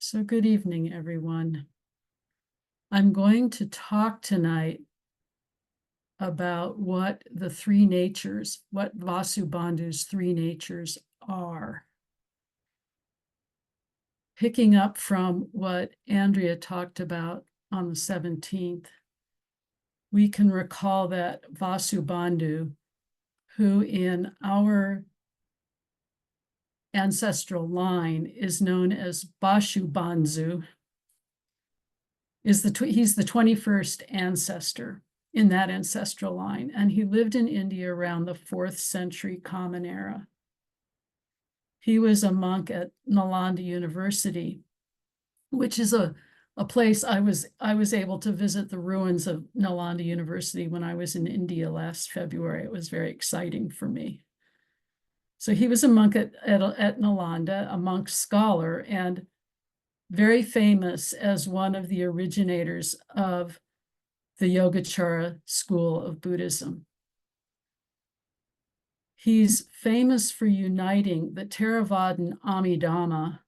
So good evening, everyone. I'm going to talk tonight about what the three natures, what Vasubandhu's three natures are. Picking up from what Andrea talked about on the 17th, we can recall that Vasubandhu, who in our ancestral line is known as Vasubandhu, he's the 21st ancestor in that ancestral line, and he lived in India around the 4th century Common Era. He was a monk at Nalanda University, which is a place I was able to visit the ruins of Nalanda University when I was in India last February. It was very exciting for me. So he was a monk at Nalanda, a monk scholar, and very famous as one of the originators of the Yogacara school of Buddhism. He's famous for uniting the Theravadan Amidhamma,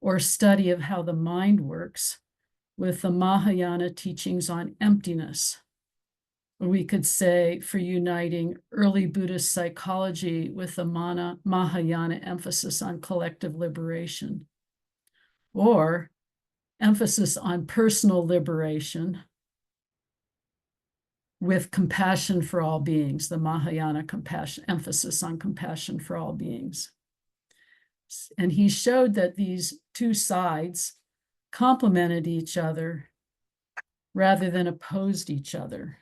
or study of how the mind works, with the Mahayana teachings on emptiness. Or we could say for uniting early Buddhist psychology with the Mahayana emphasis on collective liberation, or emphasis on personal liberation with compassion for all beings, the Mahayana emphasis on compassion for all beings. And he showed that these two sides complemented each other rather than opposed each other.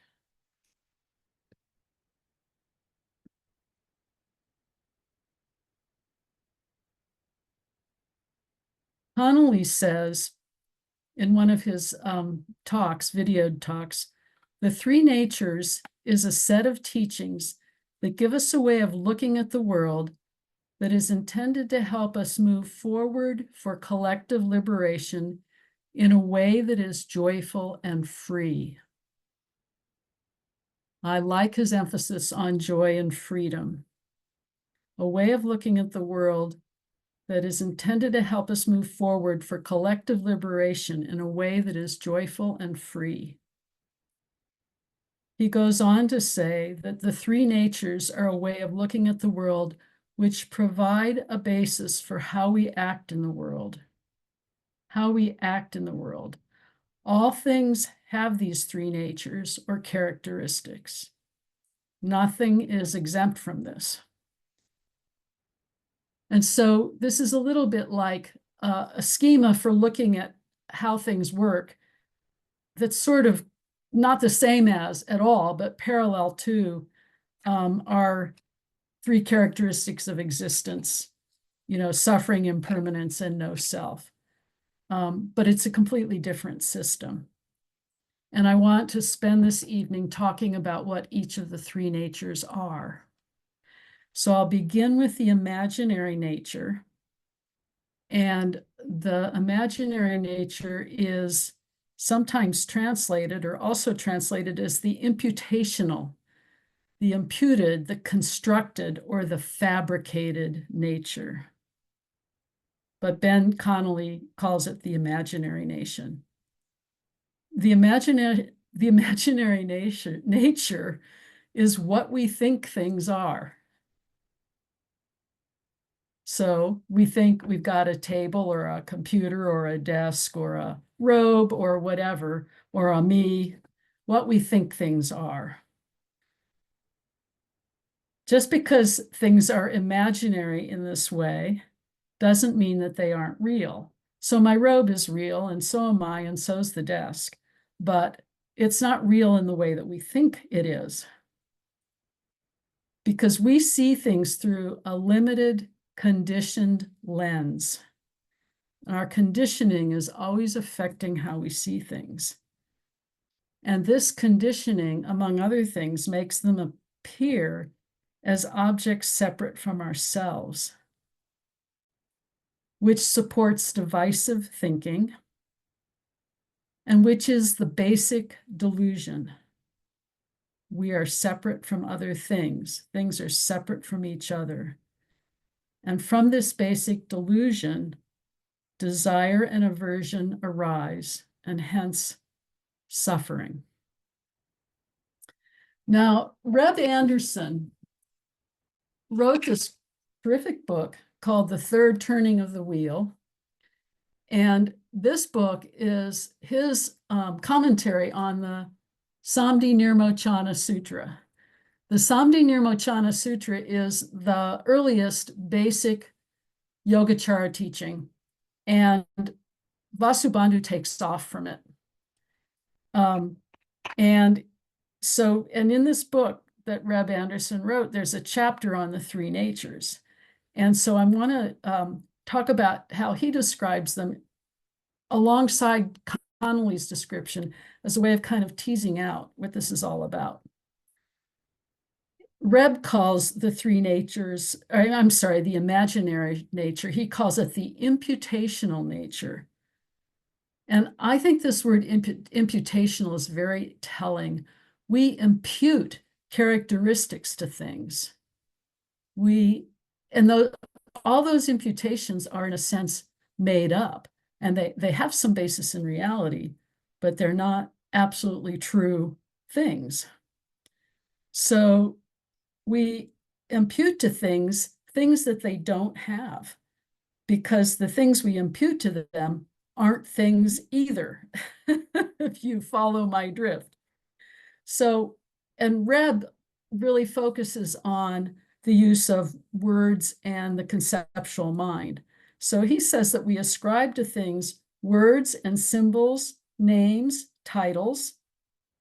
Connolly says in one of his videoed talks, the three natures is a set of teachings that give us a way of looking at the world that is intended to help us move forward for collective liberation in a way that is joyful and free. I like his emphasis on joy and freedom, a way of looking at the world that is intended to help us move forward for collective liberation in a way that is joyful and free. He goes on to say that the three natures are a way of looking at the world which provide a basis for how we act in the world. How we act in the world. All things have these three natures or characteristics. Nothing is exempt from this. And so this is a little bit like a schema for looking at how things work that's sort of not the same as at all, but parallel to our three characteristics of existence, suffering, impermanence, and no self. But it's a completely different system. And I want to spend this evening talking about what each of the three natures are. So I'll begin with the imaginary nature. And the imaginary nature is sometimes translated or also translated as the imputational, the imputed, the constructed, or the fabricated nature. But Ben Connolly calls it the imaginary nation. The imaginary nature is what we think things are. So we think we've got a table or a computer or a desk or a robe or whatever, or a me, what we think things are. Just because things are imaginary in this way doesn't mean that they aren't real. So my robe is real, and so am I, and so's the desk. But it's not real in the way that we think it is. Because we see things through a limited, conditioned lens. Our conditioning is always affecting how we see things. And this conditioning, among other things, makes them appear as objects separate from ourselves, which supports divisive thinking, and which is the basic delusion. We are separate from other things. Things are separate from each other. And from this basic delusion, desire and aversion arise, and hence suffering. Now, Reb Anderson wrote this terrific book called The Third Turning of the Wheel. And this book is his commentary on the Samdhi Nirmochana Sutra. The Samdhi Nirmochana Sutra is the earliest basic Yogacara teaching, and Vasubandhu takes off from it. And in this book that Reb Anderson wrote, there's a chapter on the three natures. And so I want to talk about how he describes them alongside Connolly's description as a way of kind of teasing out what this is all about. Reb calls the three natures, the imaginary nature, he calls it the imputational nature. And I think this word imputational is very telling. We impute characteristics to things. All those imputations are in a sense made up, and they have some basis in reality, but they're not absolutely true things. So we impute to things that they don't have, because the things we impute to them aren't things either, if you follow my drift. So, and Reb really focuses on the use of words and the conceptual mind. So he says that we ascribe to things words and symbols, names, titles,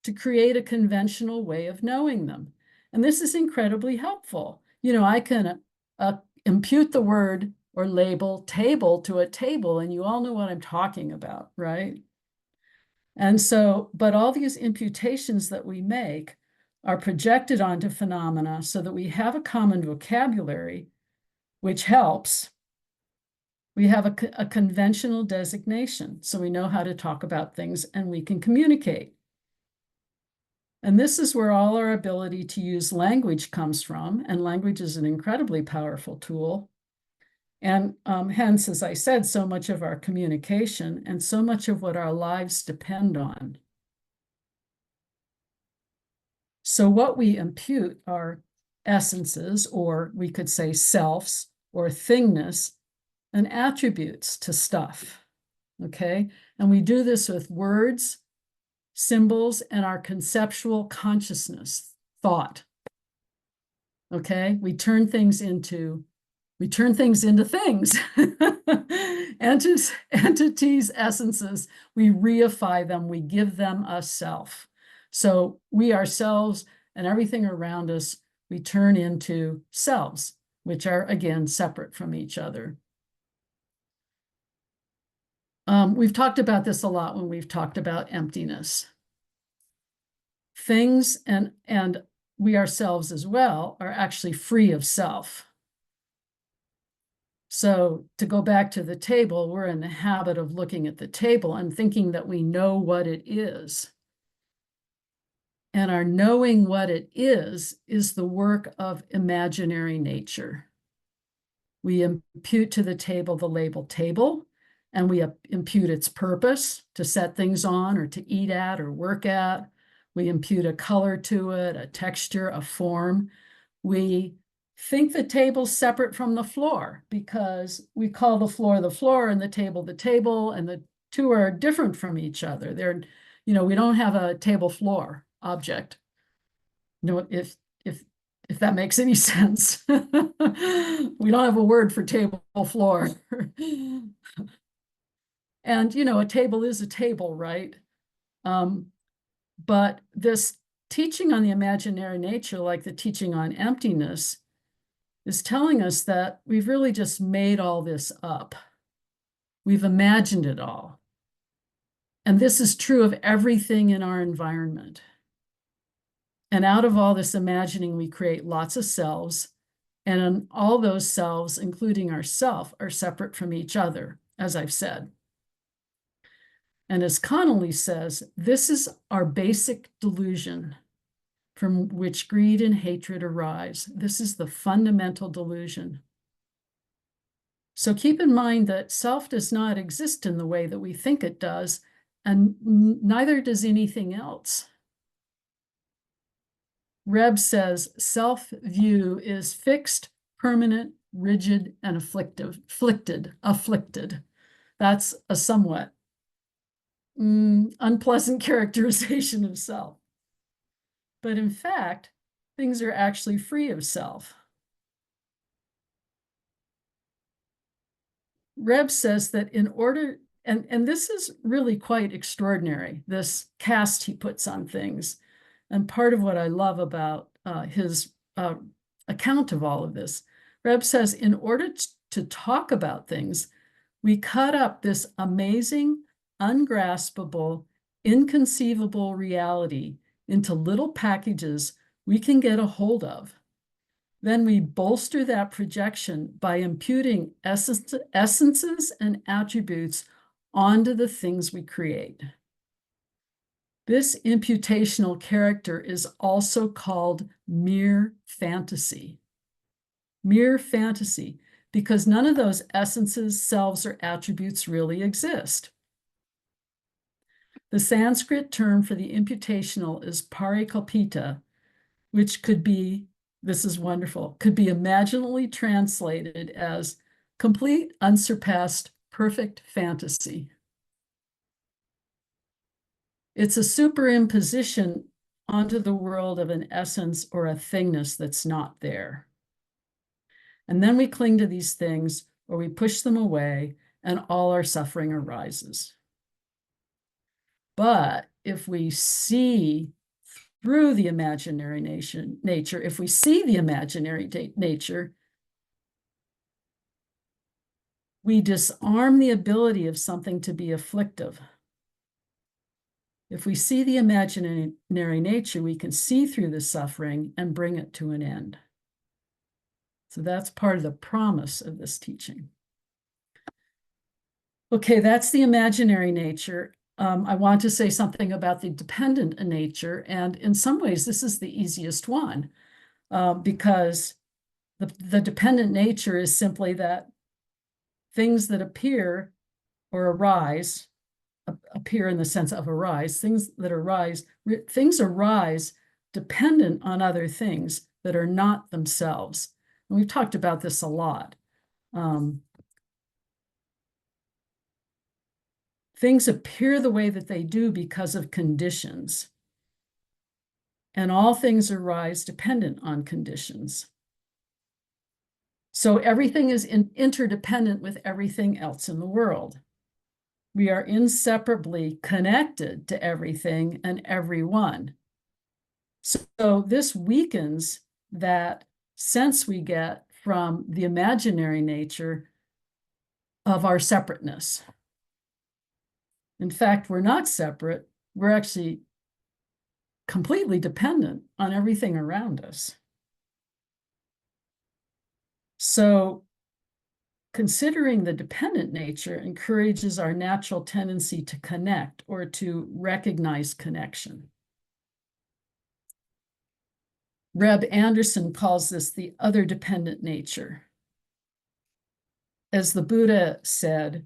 to create a conventional way of knowing them. And this is incredibly helpful. I can impute the word or label table to a table, and you all know what I'm talking about, right? And so, but all these imputations that we make are projected onto phenomena so that we have a common vocabulary, which helps. We have a conventional designation, so we know how to talk about things and we can communicate. And this is where all our ability to use language comes from, and language is an incredibly powerful tool. And hence, as I said, so much of our communication and so much of what our lives depend on. So what we impute are essences, or we could say selves, or thingness, and attributes to stuff, okay? And we do this with words, symbols, and our conceptual consciousness, thought, okay? We turn things into things, entities, essences. We reify them, we give them a self. So we ourselves and everything around us, we turn into selves, which are, again, separate from each other. We've talked about this a lot when we've talked about emptiness. Things and we ourselves as well are actually free of self. So to go back to the table, we're in the habit of looking at the table and thinking that we know what it is. And our knowing what it is the work of imaginary nature. We impute to the table the label table, and we impute its purpose to set things on or to eat at or work at. We impute a color to it, a texture, a form. We think the table's separate from the floor because we call the floor and the table, and the two are different from each other. They're, we don't have a table floor object. If that makes any sense. We don't have a word for table floor. And, a table is a table, right? But this teaching on the imaginary nature, like the teaching on emptiness, is telling us that we've really just made all this up. We've imagined it all. And this is true of everything in our environment. And out of all this imagining, we create lots of selves. And all those selves, including ourself, are separate from each other, as I've said. And as Connolly says, this is our basic delusion from which greed and hatred arise. This is the fundamental delusion. So keep in mind that self does not exist in the way that we think it does, and neither does anything else. Reb says self-view is fixed, permanent, rigid, and afflicted. That's a somewhat unpleasant characterization of self. But in fact, things are actually free of self. Reb says that in order, and this is really quite extraordinary, this cast he puts on things. And part of what I love about his account of all of this, Reb says, in order to talk about things, we cut up this amazing, ungraspable, inconceivable reality into little packages we can get a hold of. Then we bolster that projection by imputing essences and attributes onto the things we create. This imputational character is also called mere fantasy. Mere fantasy, because none of those essences, selves, or attributes really exist. The Sanskrit term for the imputational is parikalpita, which could be, this is wonderful, could be imaginally translated as complete, unsurpassed, perfect fantasy. It's a superimposition onto the world of an essence or a thingness that's not there. And then we cling to these things or we push them away, and all our suffering arises. But if we see through the imaginary nature, if we see the imaginary nature, we disarm the ability of something to be afflictive. If we see the imaginary nature, we can see through the suffering and bring it to an end. So that's part of the promise of this teaching. Okay, that's the imaginary nature. I want to say something about the dependent nature, and in some ways, this is the easiest one, because the dependent nature is simply that things that appear or arise, appear in the sense of arise, things that arise, things arise dependent on other things that are not themselves. And we've talked about this a lot. Things appear the way that they do because of conditions. And all things arise dependent on conditions. So everything is interdependent with everything else in the world. We are inseparably connected to everything and everyone. So this weakens that sense we get from the imaginary nature of our separateness. In fact, we're not separate. We're actually completely dependent on everything around us. So considering the dependent nature encourages our natural tendency to connect or to recognize connection. Reb Anderson calls this the other dependent nature. As the Buddha said,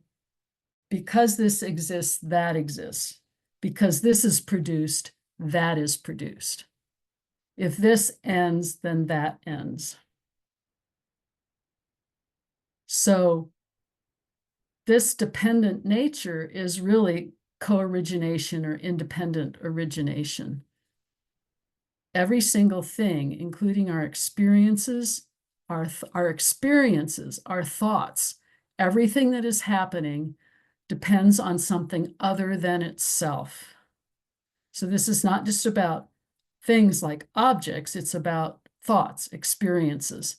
because this exists, that exists. Because this is produced, that is produced. If this ends, then that ends. So this dependent nature is really co-origination or independent origination. Every single thing, including our experiences, our thoughts, everything that is happening depends on something other than itself. So this is not just about things like objects, it's about thoughts, experiences.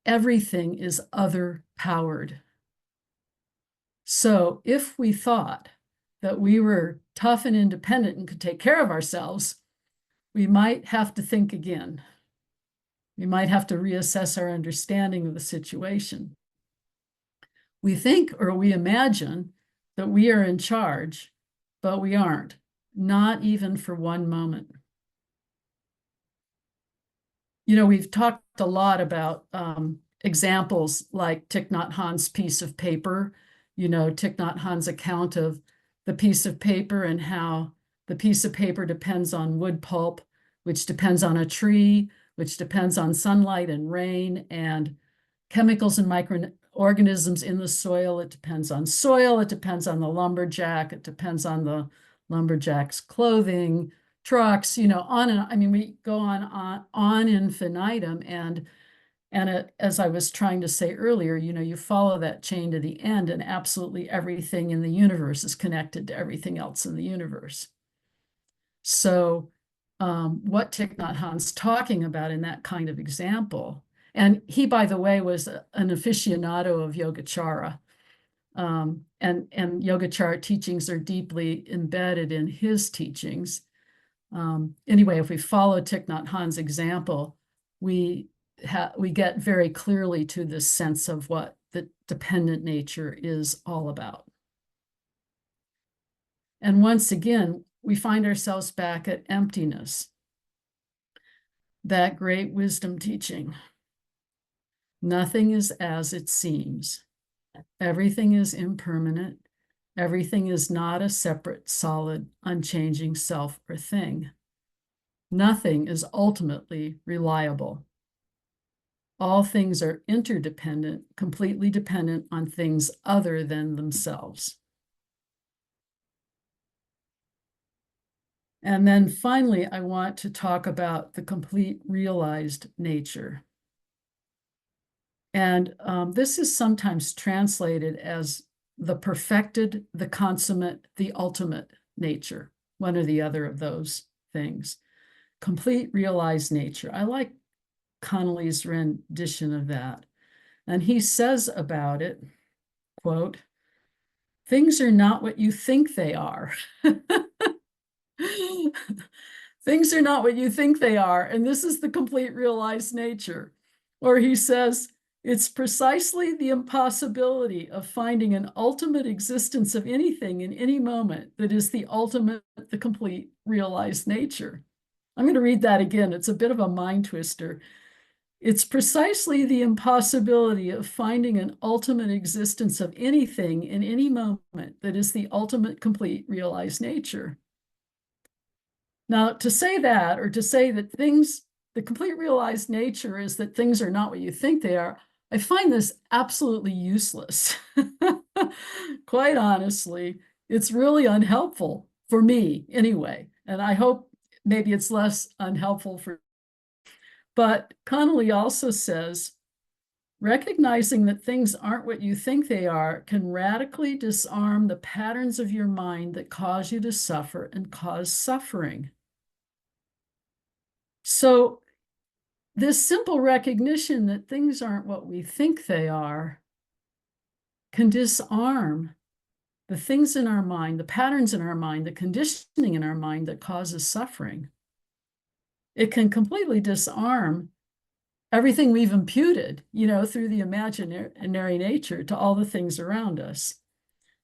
Everything is other-powered. So if we thought that we were tough and independent and could take care of ourselves, we might have to think again. We might have to reassess our understanding of the situation. We think or we imagine that we are in charge, but we aren't, not even for one moment. You know, we've talked a lot about examples like Thich Nhat Hanh's piece of paper, Thich Nhat Hanh's account of the piece of paper and how the piece of paper depends on wood pulp, which depends on a tree, which depends on sunlight and rain and chemicals and microorganisms in the soil. It depends on soil. It depends on the lumberjack. It depends on the lumberjack's clothing, trucks, on and on. I mean, we go on infinitum. And as I was trying to say earlier, you follow that chain to the end, and absolutely everything in the universe is connected to everything else in the universe. So what Thich Nhat Hanh's talking about in that kind of example, and he, by the way, was an aficionado of Yogacara, and Yogacara teachings are deeply embedded in his teachings. Anyway, if we follow Thich Nhat Hanh's example, we get very clearly to this sense of what the dependent nature is all about. And once again, we find ourselves back at emptiness, that great wisdom teaching. Nothing is as it seems. Everything is impermanent. Everything is not a separate, solid, unchanging self or thing. Nothing is ultimately reliable. All things are interdependent, completely dependent on things other than themselves. And then finally, I want to talk about the complete realized nature. And this is sometimes translated as the perfected, the consummate, the ultimate nature, one or the other of those things. Complete realized nature. I like Connolly's rendition of that. And he says about it, quote, "Things are not what you think they are." Things are not what you think they are. And this is the complete realized nature. Or he says, "It's precisely the impossibility of finding an ultimate existence of anything in any moment that is the ultimate, the complete realized nature." I'm going to read that again. It's a bit of a mind twister. "It's precisely the impossibility of finding an ultimate existence of anything in any moment that is the ultimate, complete realized nature." Now, to say that, or to say that the complete realized nature is that things are not what you think they are, I find this absolutely useless. Quite honestly, it's really unhelpful for me anyway. And I hope maybe it's less unhelpful for. But Connolly also says, "Recognizing that things aren't what you think they are can radically disarm the patterns of your mind that cause you to suffer and cause suffering." So this simple recognition that things aren't what we think they are can disarm the things in our mind, the patterns in our mind, the conditioning in our mind that causes suffering. It can completely disarm everything we've imputed, through the imaginary nature to all the things around us.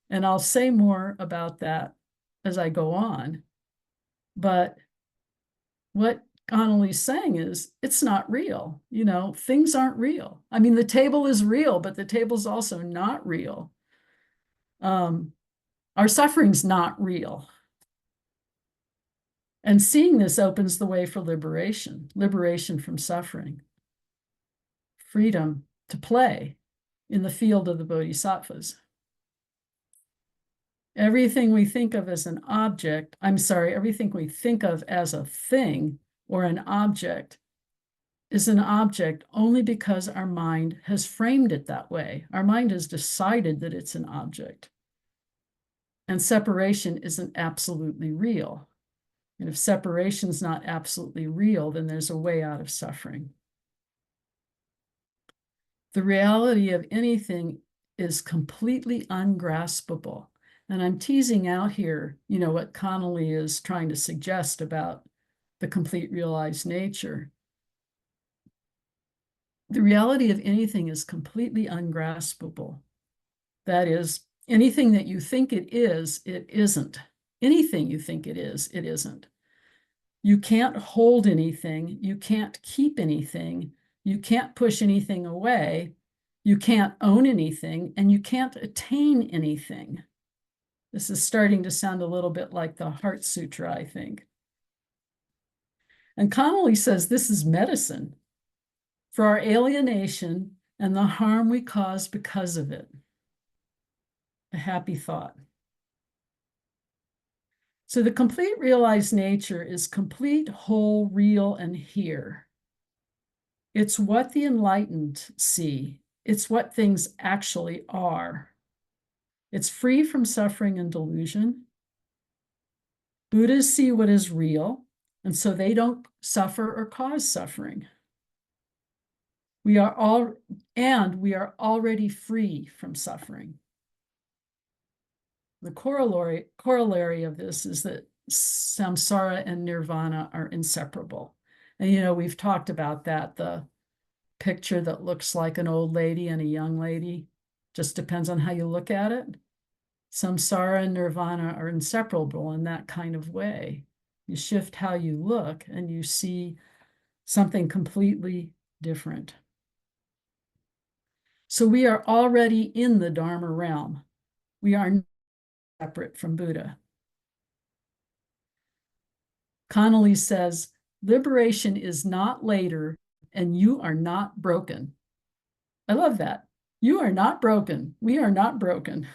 And I'll say more about that as I go on. But what Connolly's saying is, it's not real. Things aren't real. I mean, the table is real, but the table's also not real. Our suffering's not real. And seeing this opens the way for liberation from suffering, freedom to play in the field of the bodhisattvas. Everything we think of as an object, everything we think of as a thing or an object is an object only because our mind has framed it that way. Our mind has decided that it's an object. And separation isn't absolutely real. And if separation's not absolutely real, then there's a way out of suffering. The reality of anything is completely ungraspable. And I'm teasing out here, what Connolly is trying to suggest about the complete realized nature. The reality of anything is completely ungraspable. That is, anything that you think it is, it isn't. Anything you think it is, it isn't. You can't hold anything. You can't keep anything. You can't push anything away. You can't own anything, and you can't attain anything. This is starting to sound a little bit like the Heart Sutra, I think. And Connolly says this is medicine for our alienation and the harm we cause because of it. A happy thought. So the complete realized nature is complete, whole, real, and here. It's what the enlightened see. It's what things actually are. It's free from suffering and delusion. Buddhas see what is real, and so they don't suffer or cause suffering. We are already free from suffering. The corollary of this is that samsara and nirvana are inseparable. And, we've talked about that, the picture that looks like an old lady and a young lady, just depends on how you look at it. Samsara and nirvana are inseparable in that kind of way. You shift how you look and you see something completely different. So we are already in the Dharma realm. We are separate from Buddha. Connolly says, liberation is not later and you are not broken. I love that. You are not broken. We are not broken.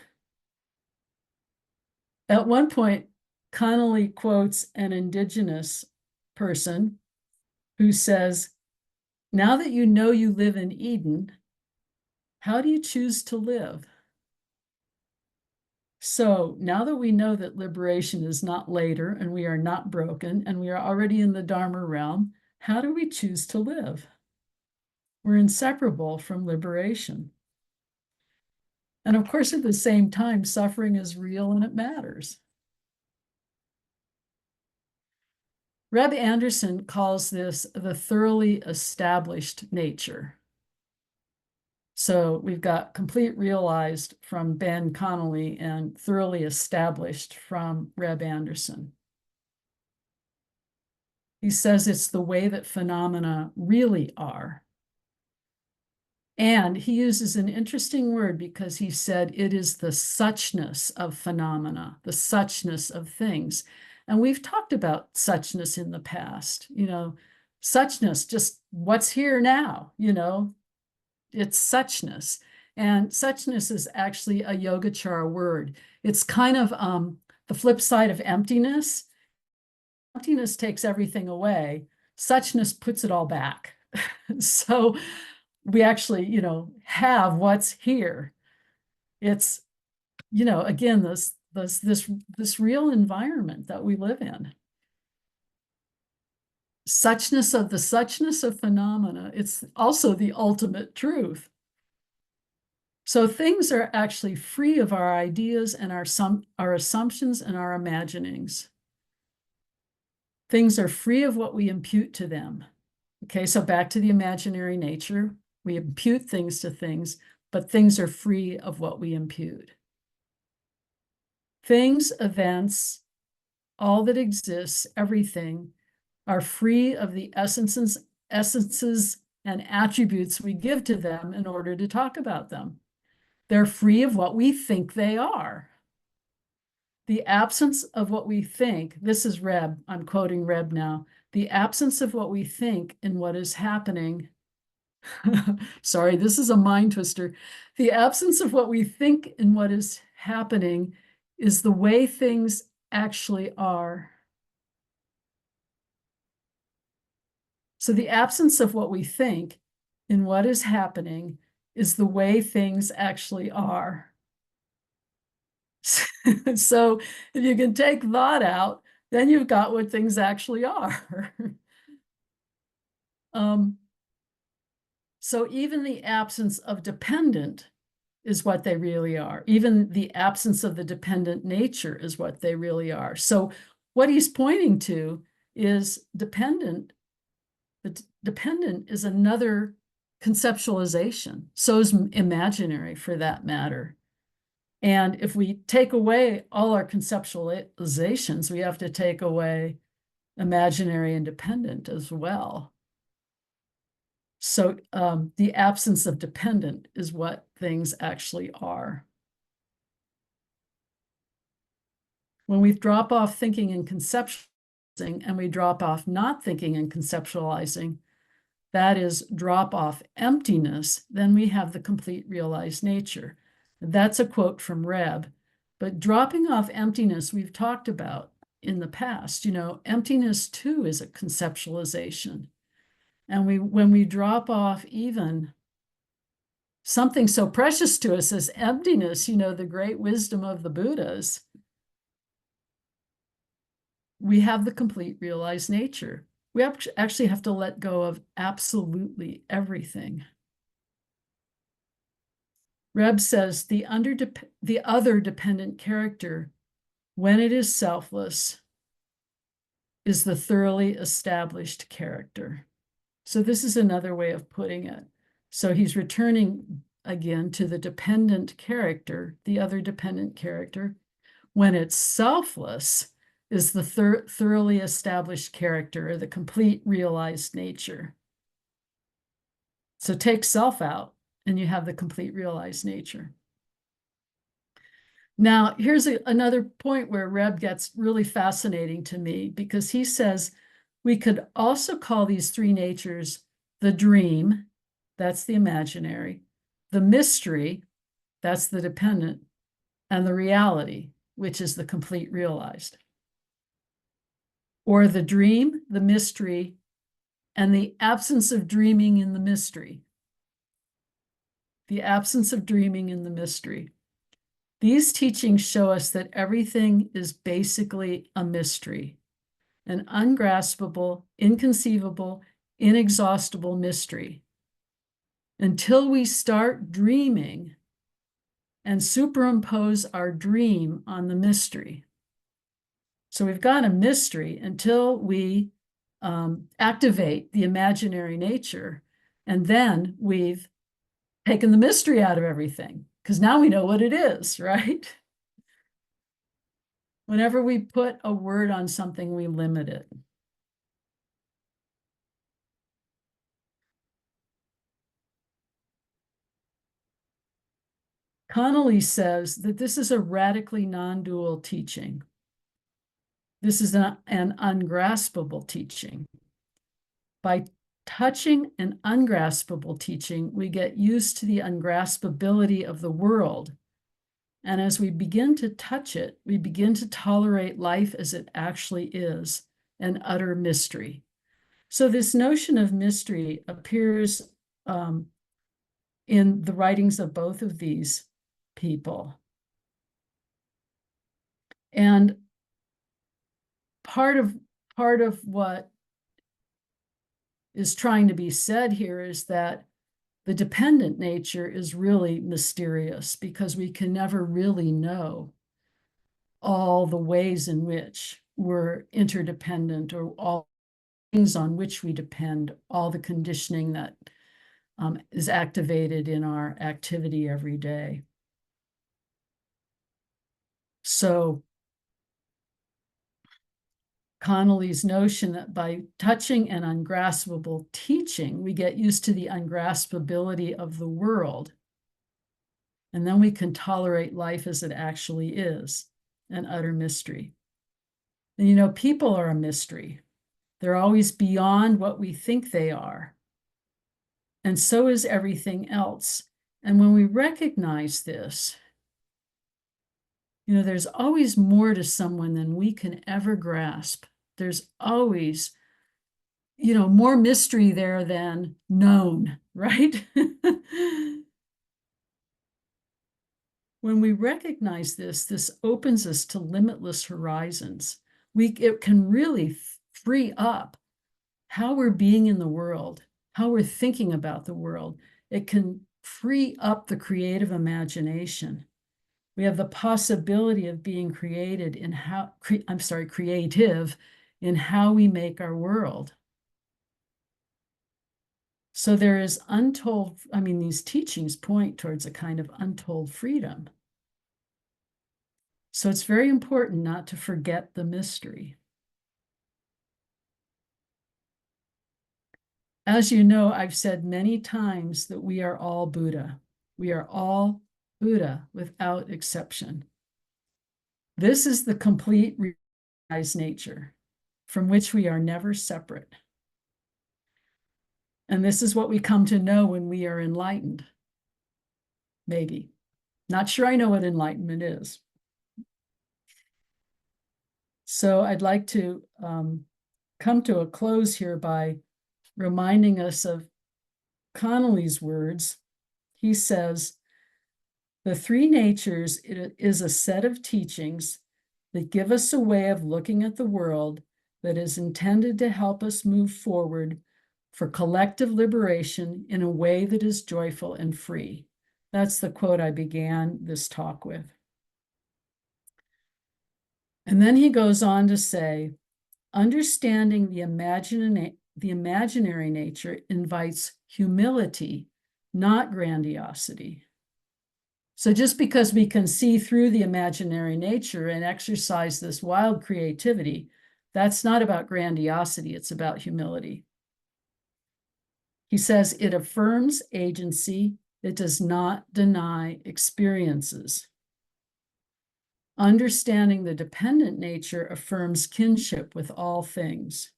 At one point, Connolly quotes an indigenous person who says, now that you know you live in Eden, how do you choose to live? So now that we know that liberation is not later and we are not broken and we are already in the Dharma realm, how do we choose to live? We're inseparable from liberation. And of course, at the same time, suffering is real and it matters. Reb Anderson calls this the thoroughly established nature. So we've got complete realized from Ben Connolly and thoroughly established from Reb Anderson. He says it's the way that phenomena really are. And he uses an interesting word because he said it is the suchness of phenomena, the suchness of things. And we've talked about suchness in the past, suchness, just what's here now, it's suchness. And suchness is actually a Yogacara word. It's kind of the flip side of emptiness. Emptiness takes everything away. Suchness puts it all back. So we actually, have what's here. It's, again, this real environment that we live in. Suchness of the suchness of phenomena. It's also the ultimate truth. So things are actually free of our ideas and our assumptions and our imaginings. Things are free of what we impute to them. Okay, so back to the imaginary nature. We impute things to things, but things are free of what we impute. Things, events, all that exists, everything, are free of the essences and attributes we give to them in order to talk about them. They're free of what we think they are. The absence of what we think, this is Reb, I'm quoting Reb now, the absence of what we think in what is happening. Sorry, this is a mind twister. The absence of what we think in what is happening is the way things actually are. So the absence of what we think in what is happening is the way things actually are. So if you can take thought out, then you've got what things actually are. So even the absence of dependent is what they really are. Even the absence of the dependent nature is what they really are. So what he's pointing to is dependent. The dependent is another conceptualization. So is imaginary, for that matter. And if we take away all our conceptualizations, we have to take away imaginary and dependent as well. So the absence of dependent is what things actually are. When we drop off thinking and conceptualizing, and we drop off not thinking and conceptualizing, that is, drop off emptiness, then we have the complete realized nature. That's a quote from Reb. But dropping off emptiness, we've talked about in the past. Emptiness too is a conceptualization. And when we drop off even something so precious to us as emptiness, the great wisdom of the Buddhas, we have the complete realized nature. We actually have to let go of absolutely everything. Reb says the other dependent character, when it is selfless, is the thoroughly established character. So this is another way of putting it. So he's returning again to the dependent character, the other dependent character. When it's selfless, is the thoroughly established character, or the complete realized nature. So take self out, and you have the complete realized nature. Now, here's another point where Reb gets really fascinating to me, because he says we could also call these three natures the dream, that's the imaginary, the mystery, that's the dependent, and the reality, which is the complete realized. Or the dream, the mystery, and the absence of dreaming in the mystery. The absence of dreaming in the mystery. These teachings show us that everything is basically a mystery, an ungraspable, inconceivable, inexhaustible mystery. Until we start dreaming and superimpose our dream on the mystery. So we've got a mystery until we activate the imaginary nature, and then we've taken the mystery out of everything, because now we know what it is, right? Whenever we put a word on something, we limit it. Connolly says that this is a radically non-dual teaching. This is an ungraspable teaching. By touching an ungraspable teaching, we get used to the ungraspability of the world. And as we begin to touch it, we begin to tolerate life as it actually is, an utter mystery. So this notion of mystery appears in the writings of both of these people. And part of what is trying to be said here is that the dependent nature is really mysterious, because we can never really know all the ways in which we're interdependent, or all things on which we depend, all the conditioning that is activated in our activity every day. So Connolly's notion that by touching an ungraspable teaching, we get used to the ungraspability of the world. And then we can tolerate life as it actually is, an utter mystery. And people are a mystery. They're always beyond what we think they are. And so is everything else. And when we recognize this, there's always more to someone than we can ever grasp. There's always, more mystery there than known, right? When we recognize this opens us to limitless horizons. It can really free up how we're being in the world, how we're thinking about the world. It can free up the creative imagination. We have the possibility of being creative in how we make our world. So there is these teachings point towards a kind of untold freedom. So it's very important not to forget the mystery. As you know, I've said many times that we are all Buddha. We are all Buddha without exception. This is the complete realized nature from which we are never separate. And this is what we come to know when we are enlightened. Maybe. Not sure I know what enlightenment is. So I'd like to come to a close here by reminding us of Connolly's words. He says, "The three natures is a set of teachings that give us a way of looking at the world that is intended to help us move forward for collective liberation in a way that is joyful and free." That's the quote I began this talk with. And then he goes on to say, understanding the imaginary nature invites humility, not grandiosity. So just because we can see through the imaginary nature and exercise this wild creativity, that's not about grandiosity, it's about humility. He says it affirms agency, it does not deny experiences. Understanding the dependent nature affirms kinship with all things.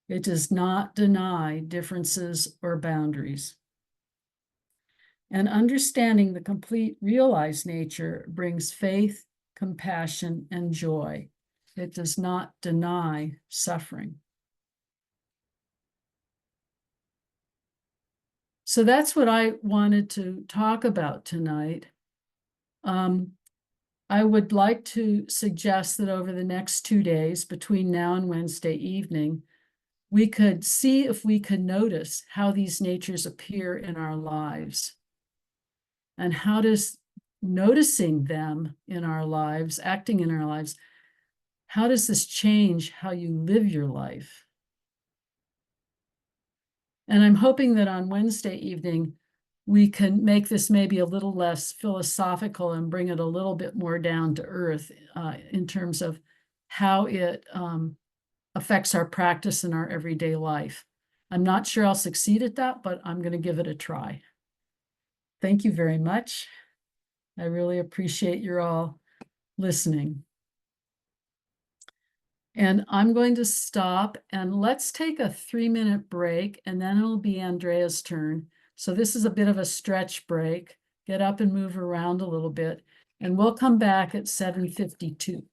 It does not deny differences or boundaries. And understanding the complete realized nature brings faith, compassion, and joy. It does not deny suffering. So that's what I wanted to talk about tonight. I would like to suggest that over the next 2 days, between now and Wednesday evening, we could see if we could notice how these natures appear in our lives. And how does noticing them in our lives, acting in our lives, how does this change how you live your life? And I'm hoping that on Wednesday evening, we can make this maybe a little less philosophical and bring it a little bit more down to earth in terms of how it affects our practice in our everyday life. I'm not sure I'll succeed at that, but I'm going to give it a try. Thank you very much. I really appreciate your all listening. And I'm going to stop and let's take a 3-minute break and then it'll be Andrea's turn. So this is a bit of a stretch break. Get up and move around a little bit and we'll come back at 7:52.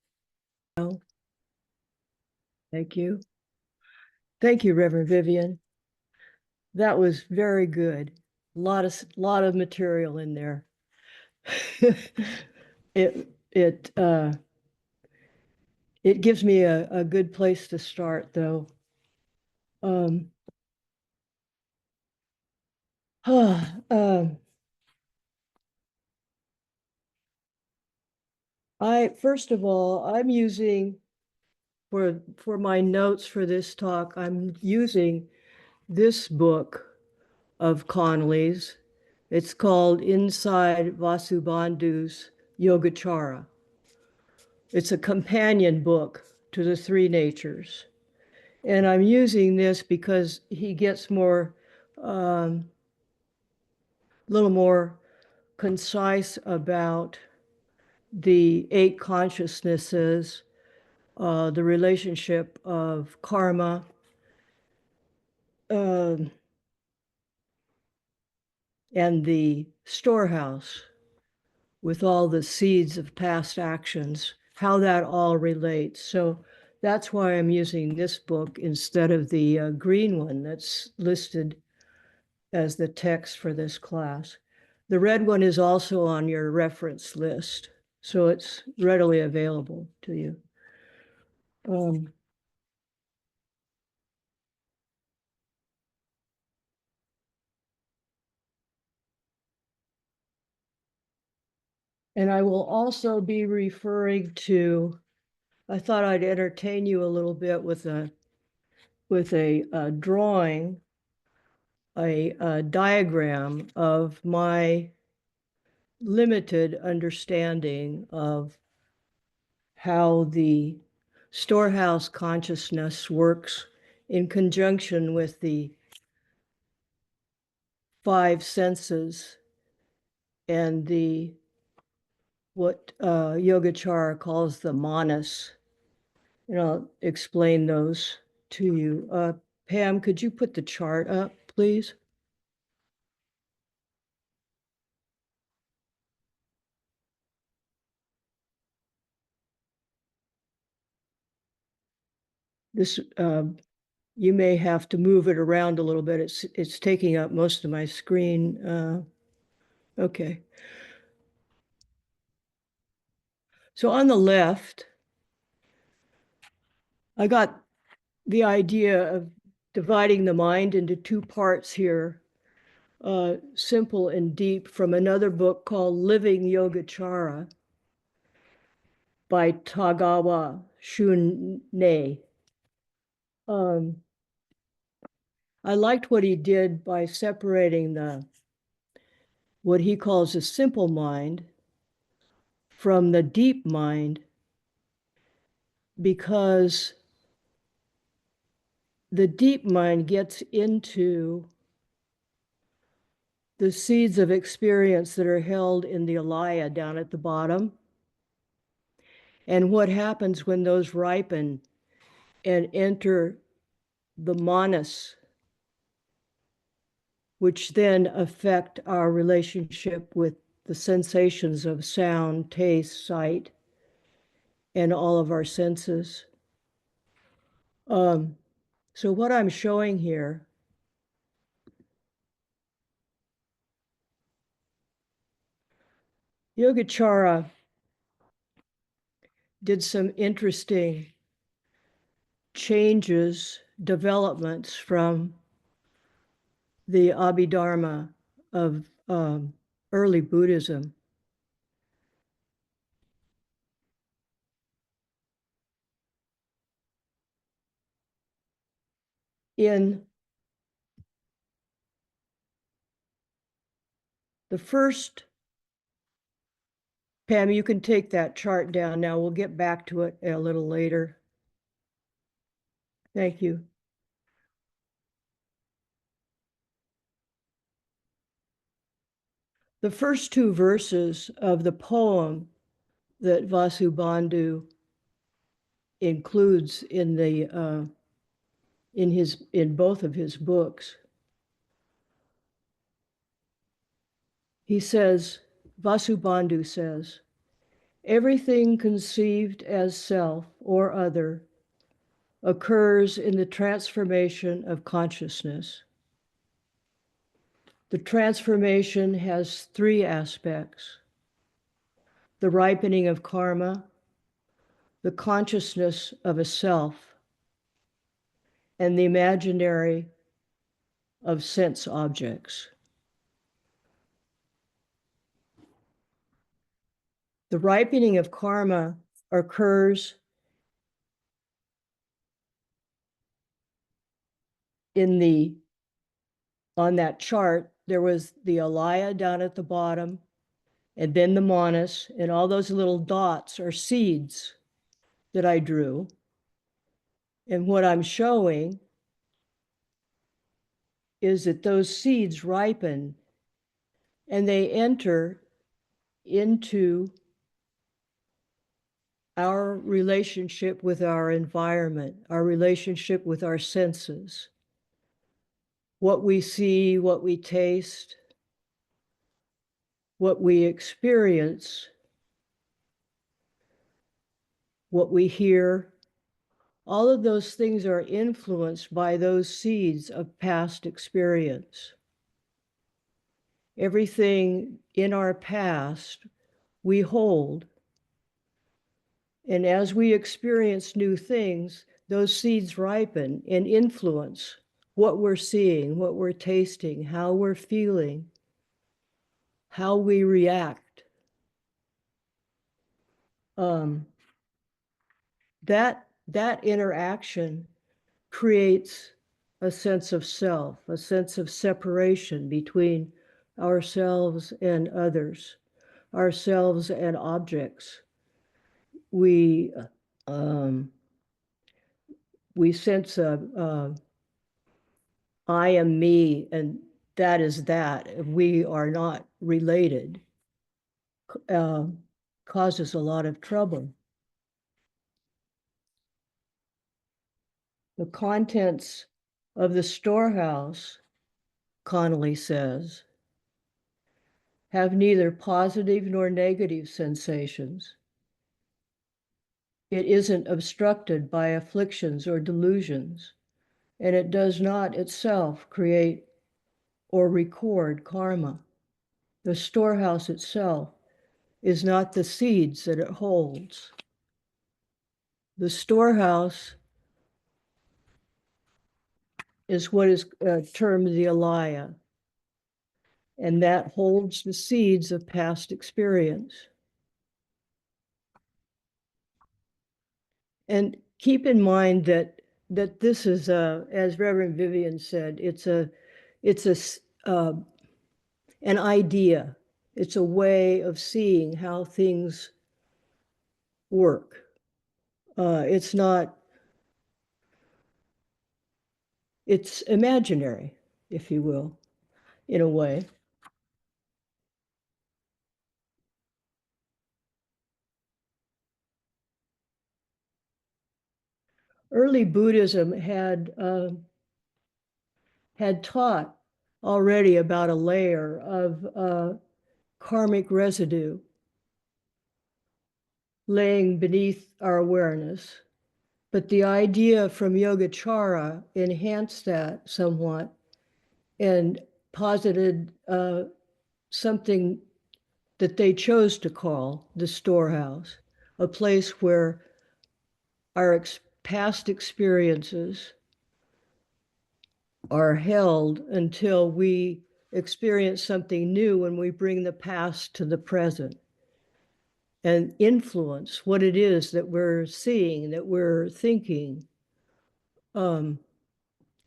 Thank you. Thank you, Reverend Vivian. That was very good. A lot of material in there. It gives me a good place to start, though. First of all, I'm using for my notes for this talk, I'm using this book of Connolly's. It's called Inside Vasubandhu's Yogacara. It's a companion book to the three natures. And I'm using this because he gets more, a little more concise about the 8 consciousnesses, the relationship of karma, and the storehouse with all the seeds of past actions, how that all relates. So that's why I'm using this book instead of the green one that's listed as the text for this class. The red one is also on your reference list, so it's readily available to you. And I will also be referring to, I thought I'd entertain you a little bit with a drawing, a diagram of my limited understanding of how the storehouse consciousness works in conjunction with the five senses and the what Yogacara calls the manas. And I'll explain those to you. Pam, could you put the chart up, please? This you may have to move it around a little bit. It's taking up most of my screen. Okay. So on the left, I got the idea of dividing the mind into two parts here, simple and deep, from another book called Living Yogacara by Tagawa Shunne. I liked what he did by separating what he calls a simple mind from the deep mind, because the deep mind gets into the seeds of experience that are held in the alaya down at the bottom, and what happens when those ripen and enter the manas, which then affect our relationship with the sensations of sound, taste, sight, and all of our senses. So what I'm showing here Yogacara did some interesting changes, developments from the Abhidharma of early Buddhism. In the first, Pam, you can take that chart down now. We'll get back to it a little later. Thank you. The first two verses of the poem that Vasubandhu includes in both of his books. He says, Vasubandhu says, everything conceived as self or other occurs in the transformation of consciousness. The transformation has three aspects: the ripening of karma, the consciousness of a self, and the imaginary of sense objects. The ripening of karma occurs on that chart. There was the alaya down at the bottom, and then the manas, and all those little dots are seeds that I drew. And what I'm showing is that those seeds ripen and they enter into our relationship with our environment, our relationship with our senses, what we see, what we taste, what we experience, what we hear. All of those things are influenced by those seeds of past experience. Everything in our past we hold. And as we experience new things, those seeds ripen and influence what we're seeing, what we're tasting, how we're feeling, how we react. That interaction creates a sense of self, a sense of separation between ourselves and others, ourselves and objects. We sense I am me, and that is that. We are not related, causes a lot of trouble. The contents of the storehouse, Connolly says, have neither positive nor negative sensations. It isn't obstructed by afflictions or delusions, and it does not itself create or record karma. The storehouse itself is not the seeds that it holds. The storehouse is what is termed the alaya, and that holds the seeds of past experience. And keep in mind that this is as Reverend Vivian said, it's an idea. It's a way of seeing how things work. It's not. It's imaginary, if you will, in a way. Early Buddhism had taught already about a layer of karmic residue laying beneath our awareness. But the idea from Yogacara enhanced that somewhat and posited something that they chose to call the storehouse, a place where our past experiences are held until we experience something new when we bring the past to the present and influence what it is that we're seeing, that we're thinking,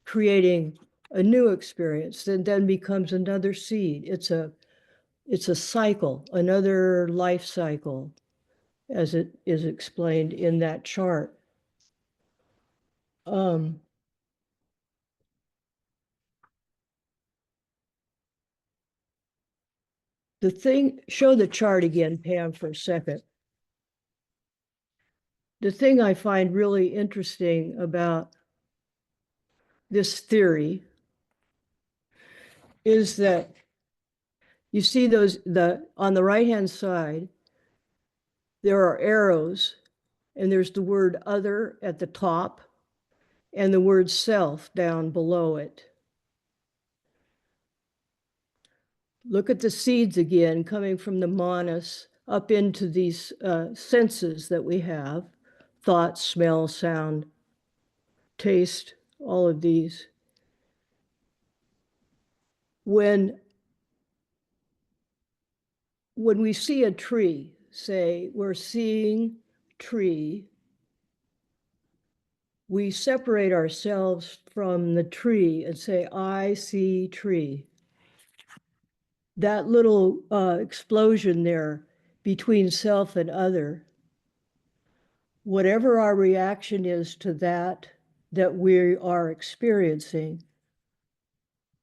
creating a new experience that then becomes another seed. It's a cycle, another life cycle, as it is explained in that chart. Show the chart again, Pam, for a second. The thing I find really interesting about this theory is that you see on the right-hand side, there are arrows, and there's the word other at the top and the word self down below it. Look at the seeds again coming from the manas up into these senses that we have: thought, smell, sound, taste, all of these. When we see a tree, say we're seeing tree, we separate ourselves from the tree and say, I see tree. That little explosion there between self and other, whatever our reaction is to that we are experiencing,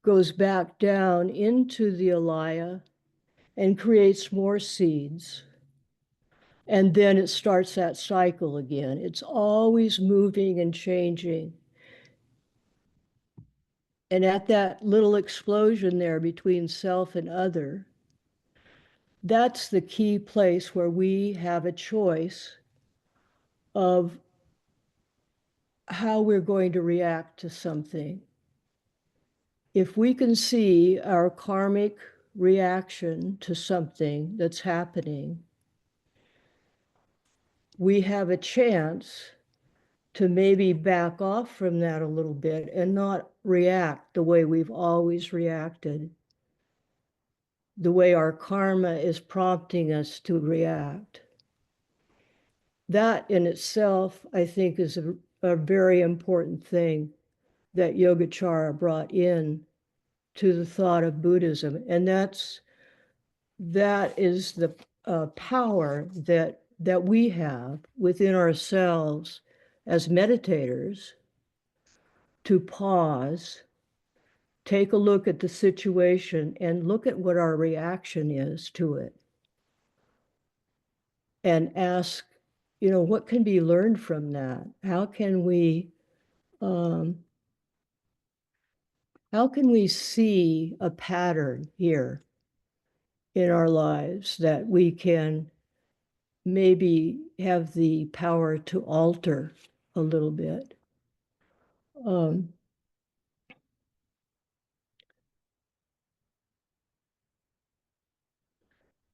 goes back down into the alaya and creates more seeds. And then it starts that cycle again. It's always moving and changing. And at that little explosion there between self and other, that's the key place where we have a choice of how we're going to react to something. If we can see our karmic reaction to something that's happening, we have a chance to maybe back off from that a little bit and not react the way we've always reacted, the way our karma is prompting us to react. That in itself, I think, is a very important thing that Yogacara brought in to the thought of Buddhism. And that is the power that we have within ourselves as meditators to pause, take a look at the situation and look at what our reaction is to it. And ask, what can be learned from that? How can we see a pattern here in our lives that we can maybe have the power to alter a little bit?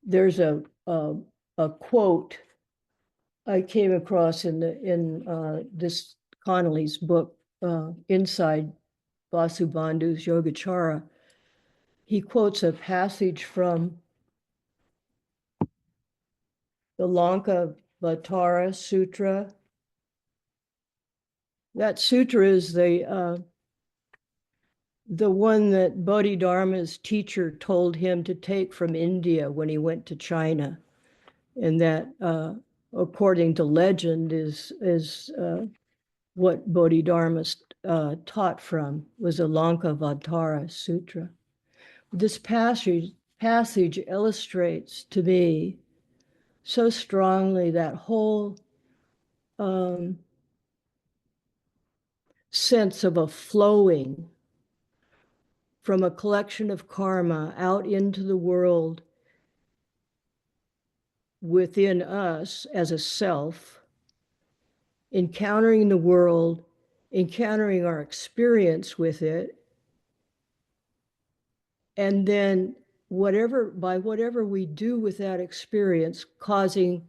There's a quote I came across in this Connolly's book, Inside Vasubandhu's Yogacara. He quotes a passage from the Lankavatara Sutra. That sutra is the one that Bodhidharma's teacher told him to take from India when he went to China. And that, according to legend, is what Bodhidharma taught from, was a Lankavatara Sutra. This passage illustrates to me so strongly that whole sense of a flowing from a collection of karma out into the world within us as a self, encountering the world, encountering our experience with it, and then whatever we do with that experience, causing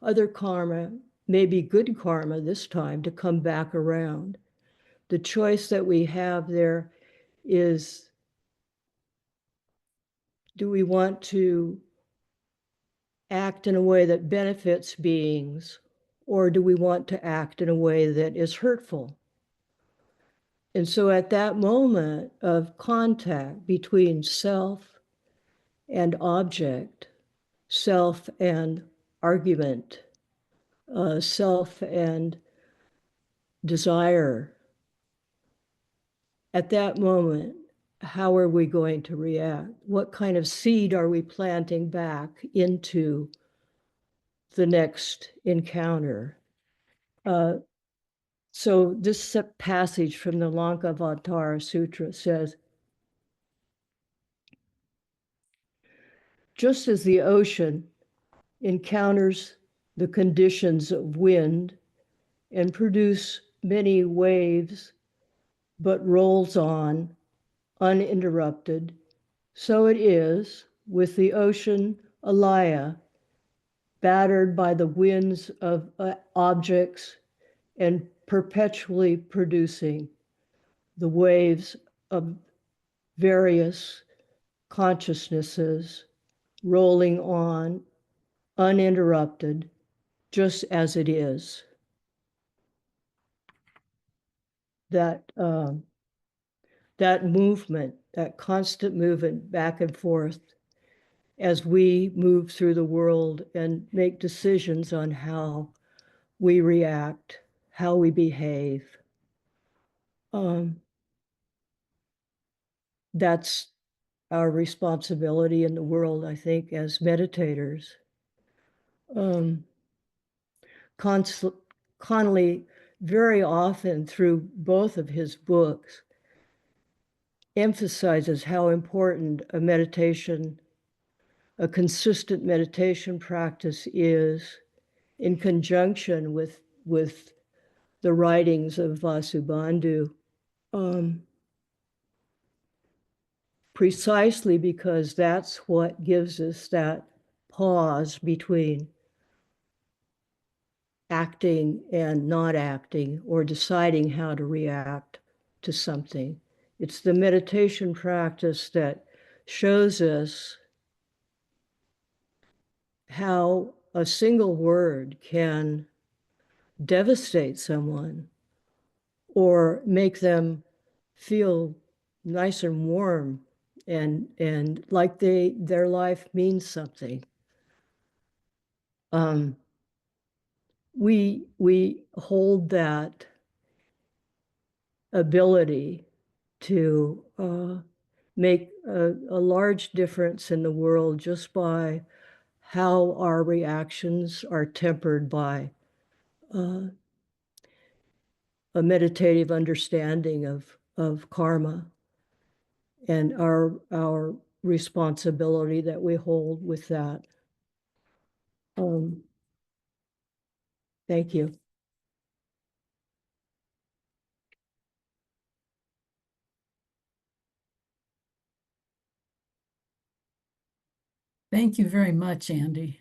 other karma, maybe good karma this time, to come back around. The choice that we have there is, do we want to act in a way that benefits beings, or do we want to act in a way that is hurtful? And so at that moment of contact between self and object, self and argument, self and desire, at that moment, how are we going to react? What kind of seed are we planting back into the next encounter? So this passage from the Lankavatara Sutra says, just as the ocean encounters the conditions of wind and produce many waves, but rolls on uninterrupted, so it is with the ocean alaya, battered by the winds of objects and perpetually producing the waves of various consciousnesses, rolling on uninterrupted, just as it is. That movement, that constant movement back and forth as we move through the world and make decisions on how we react, how we behave. That's our responsibility in the world, I think, as meditators. Connolly, very often through both of his books, emphasizes how important a consistent meditation practice is in conjunction with the writings of Vasubandhu, precisely because that's what gives us that pause between acting and not acting, or deciding how to react to something. It's the meditation practice that shows us how a single word can devastate someone or make them feel nice and warm and like their life means something. We hold that ability to make a large difference in the world just by how our reactions are tempered by a meditative understanding of karma and our responsibility that we hold with that. Thank you. Thank you very much, Andy.